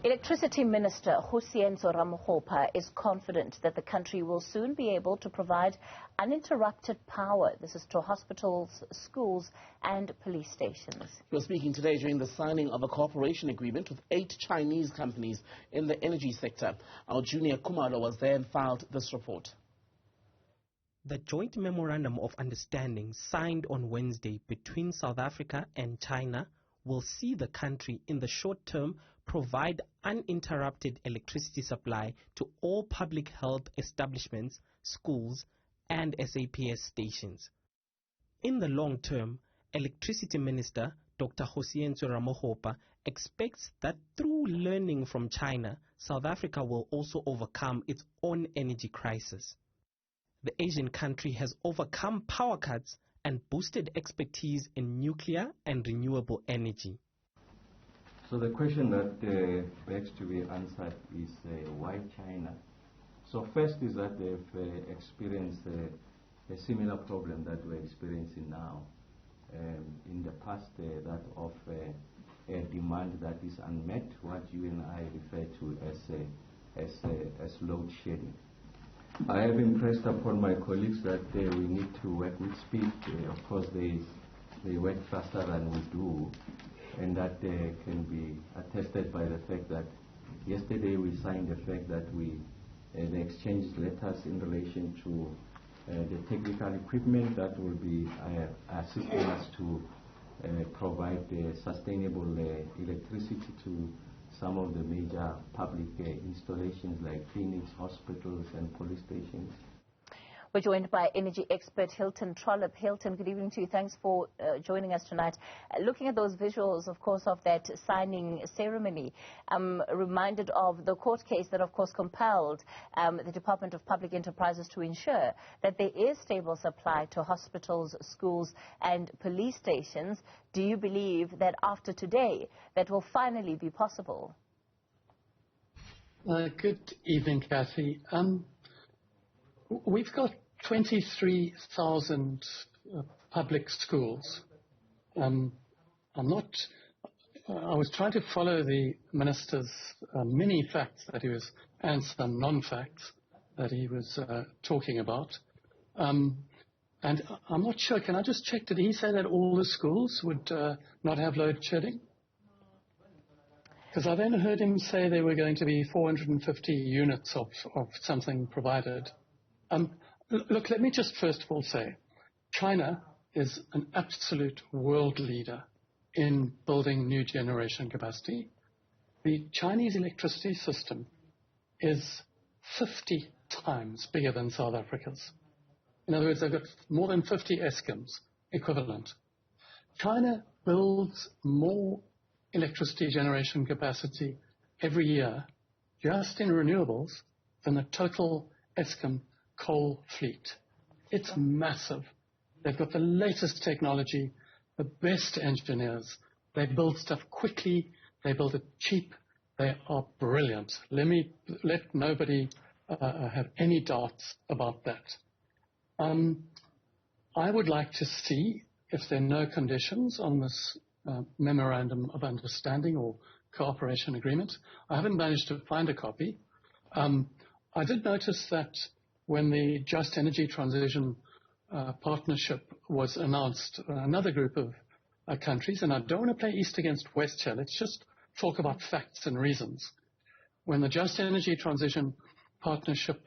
Electricity Minister Kgosientsho Ramokgopa is confident that the country will soon be able to provide uninterrupted power. This is to hospitals, schools and police stations. He was speaking today during the signing of a cooperation agreement with 8 Chinese companies in the energy sector. Our Junior Kumalo was there and filed this report. The joint memorandum of understanding signed on Wednesday between South Africa and China will see the country in the short term provide uninterrupted electricity supply to all public health establishments, schools and SAPS stations. In the long term, Electricity Minister Dr. Kgosientsho Ramokgopa expects that through learning from China, South Africa will also overcome its own energy crisis. The Asian country has overcome power cuts and boosted expertise in nuclear and renewable energy. So the question that begs to be answered is why China? So first is that they've experienced a similar problem that we're experiencing now. In the past, that of a demand that is unmet, what you and I refer to as load shedding. I have impressed upon my colleagues that we need to work with speed. Of course, they work faster than we do, and that can be attested by the fact that yesterday we signed the fact that they exchanged letters in relation to the technical equipment that will be assisting us to provide sustainable electricity to some of the major public installations like clinics, hospitals and police stations. We're joined by energy expert Hilton Trollip. Hilton, good evening to you. Thanks for joining us tonight. Looking at those visuals, of course, of that signing ceremony, I'm reminded of the court case that, of course, compelled the Department of Public Enterprises to ensure that there is stable supply to hospitals, schools and police stations. Do you believe that after today that will finally be possible? Good evening, Kathy. We've got 23,000 public schools. I was trying to follow the minister's many facts that he was, and some non-facts that he was talking about. And I'm not sure, can I just check, did he say that all the schools would not have load shedding? Because I then heard him say there were going to be 450 units of something provided. Look, let me just first of all say, China is an absolute world leader in building new generation capacity. The Chinese electricity system is 50 times bigger than South Africa's. In other words, they've got more than 50 ESCOMs equivalent. China builds more electricity generation capacity every year, just in renewables, than the total ESCOM coal fleet. It's massive. They've got the latest technology, the best engineers. They build stuff quickly. They build it cheap. They are brilliant. Let nobody have any doubts about that. I would like to see, if there are no conditions on this memorandum of understanding or cooperation agreement. I haven't managed to find a copy. I did notice that when the Just Energy Transition Partnership was announced, another group of countries, and I don't want to play East against West here, let's just talk about facts and reasons. When the Just Energy Transition Partnership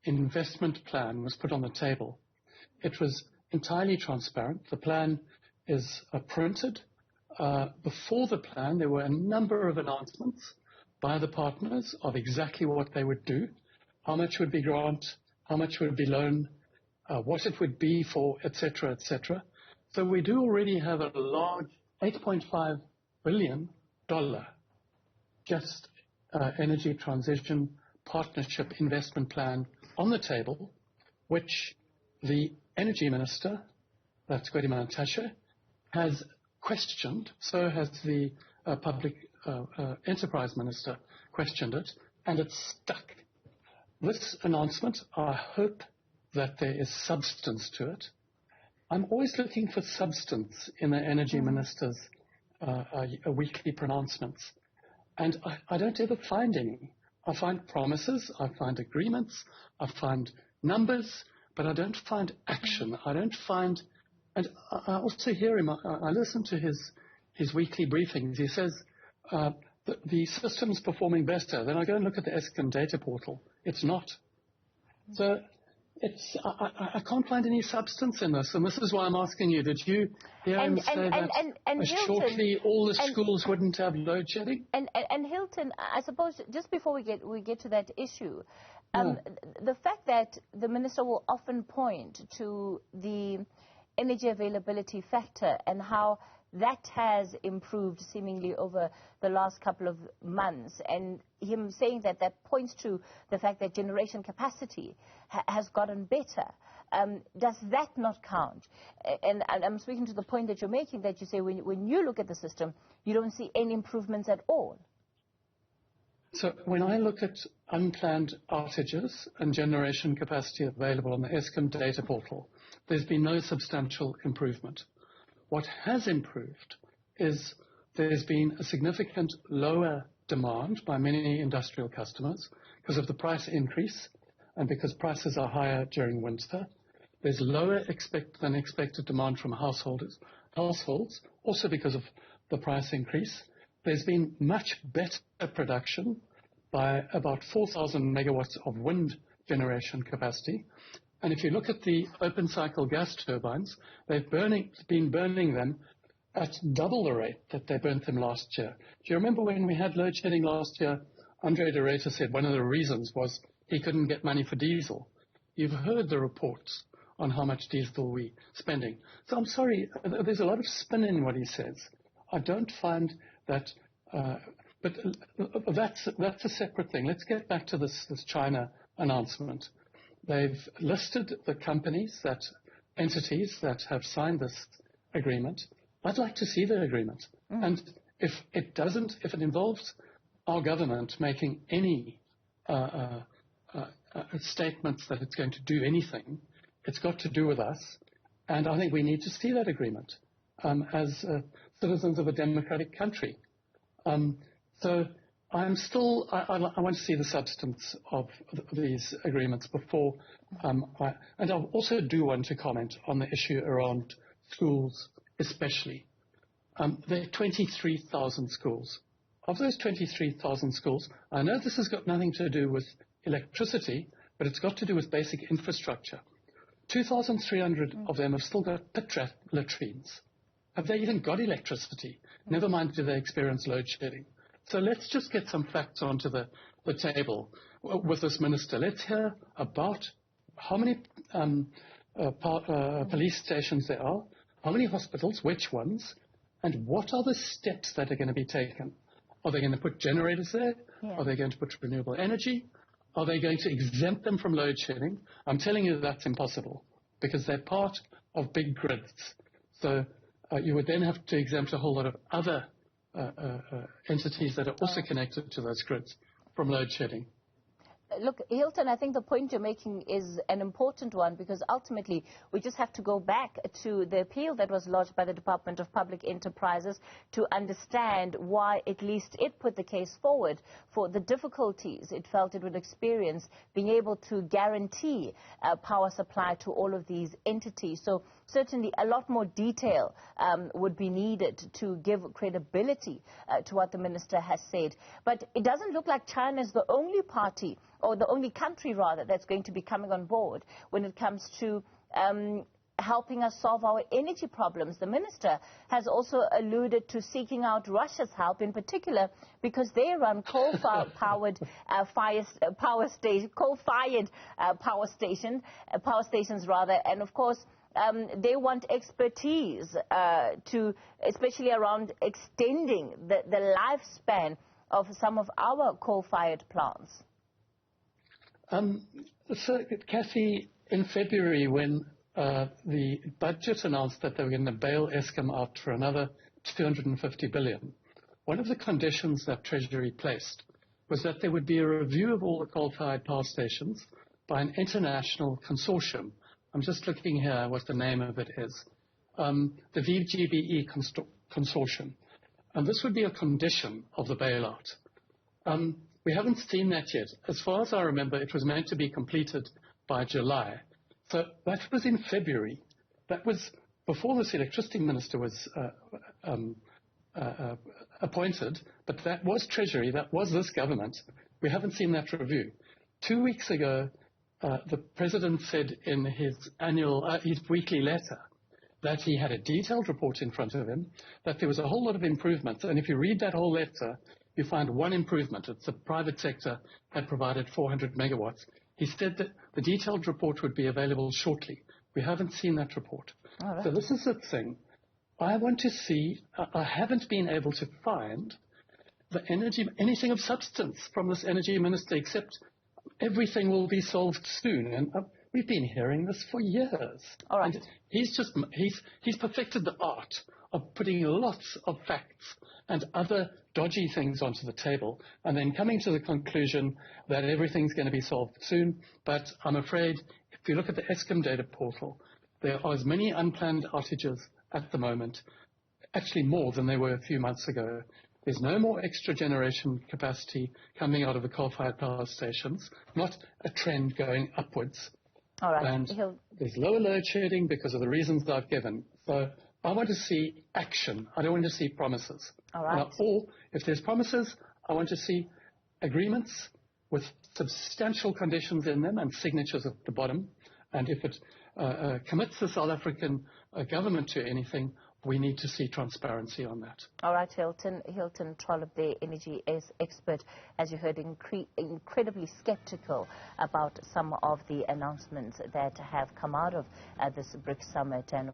investment plan was put on the table, it was entirely transparent. The plan is printed. Before the plan, there were a number of announcements by the partners of exactly what they would do, how much would be grant, how much would be loan, what it would be for, etc., etc. So we do already have a large $8.5 billion Just Energy Transition Partnership investment plan on the table, which the Energy Minister, that's Kgosientsho Natasha, has questioned. So has the Public Enterprise Minister questioned it, and it's stuck. This announcement, I hope that there is substance to it. I'm always looking for substance in the Energy Minister's weekly pronouncements. And I don't ever find any. I find promises, I find agreements, I find numbers, but I don't find action. I don't find, and I also hear him, I listen to his weekly briefings. He says the system's performing better. Then I go and look at the Eskom data portal. It's not. So I can't find any substance in this, and this is why I'm asking you. Did you hear him say that Hilton, shortly all the schools wouldn't have load shedding? And Hilton, I suppose just before we get to that issue, the fact that the minister will often point to the energy availability factor and how that has improved seemingly over the last couple of months, and him saying that points to the fact that generation capacity has gotten better. Does that not count? And I'm speaking to the point that you're making, that you say when you look at the system, you don't see any improvements at all. So when I look at unplanned outages and generation capacity available on the Eskom data portal, there's been no substantial improvement. What has improved is there's been a significant lower demand by many industrial customers because of the price increase and because prices are higher during winter. There's lower than expected demand from households, also because of the price increase. There's been much better production by about 4,000 megawatts of wind generation capacity. And if you look at the open cycle gas turbines, they've been burning them at double the rate that they burnt them last year. Do you remember when we had load shedding last year? Andre de Ruyter said one of the reasons was he couldn't get money for diesel. You've heard the reports on how much diesel we're spending. So I'm sorry, there's a lot of spin in what he says. I don't find that, but that's a separate thing. Let's get back to this China announcement. They've listed the entities that have signed this agreement. I'd like to see the agreement. And if it involves our government making any statements that it's going to do anything, it's got to do with us. And I think we need to see that agreement as citizens of a democratic country. So I want to see the substance of these agreements before, and I also do want to comment on the issue around schools especially. There are 23,000 schools. Of those 23,000 schools, I know this has got nothing to do with electricity, but it's got to do with basic infrastructure. 2,300 of them have still got pit latrines. Have they even got electricity? Never mind do they experience load shedding. So let's just get some facts onto the table with this minister. Let's hear about how many police stations there are, how many hospitals, which ones, and what are the steps that are going to be taken. Are they going to put generators there? Yeah. Are they going to put renewable energy? Are they going to exempt them from load shedding? I'm telling you that's impossible because they're part of big grids. So you would then have to exempt a whole lot of other entities that are also connected to those grids from load shedding. Look, Hilton, I think the point you're making is an important one because ultimately we just have to go back to the appeal that was lodged by the Department of Public Enterprises to understand why at least it put the case forward for the difficulties it felt it would experience being able to guarantee power supply to all of these entities. So certainly a lot more detail would be needed to give credibility to what the minister has said. But it doesn't look like China is the only party or the only country, rather, that's going to be coming on board when it comes to helping us solve our energy problems. The minister has also alluded to seeking out Russia's help, in particular because they run coal-fired power stations, and of course they want expertise especially around extending the lifespan of some of our coal-fired plants. So, Kathy, in February, when the budget announced that they were going to bail Eskom out for another 250 billion, one of the conditions that Treasury placed was that there would be a review of all the coal-fired power stations by an international consortium. I'm just looking here what the name of it is. The VGBE consortium. And this would be a condition of the bailout. We haven't seen that yet. As far as I remember, it was meant to be completed by July. So that was in February. That was before this electricity minister was appointed, but that was Treasury, that was this government. We haven't seen that review. 2 weeks ago, the President said in his weekly letter that he had a detailed report in front of him, that there was a whole lot of improvements. And if you read that whole letter, you find one improvement. It's the private sector had provided 400 megawatts. He said that the detailed report would be available shortly. We haven't seen that report. All right. So this is the thing. I want to see, I haven't been able to find anything of substance from this energy minister, except everything will be solved soon. And we've been hearing this for years. All right. And he's perfected the art of putting lots of facts and other dodgy things onto the table and then coming to the conclusion that everything's going to be solved soon. But I'm afraid if you look at the Eskom data portal, there are as many unplanned outages at the moment, actually more than there were a few months ago. There's no more extra generation capacity coming out of the coal-fired power stations, not a trend going upwards. All right. And there's lower load shedding because of the reasons I've given. So I want to see action. I don't want to see promises. All right. Or if there's promises, I want to see agreements with substantial conditions in them and signatures at the bottom. And if it commits the South African government to anything, we need to see transparency on that. All right, Hilton Trollip, the energy expert, as you heard, incredibly skeptical about some of the announcements that have come out of this BRICS summit. And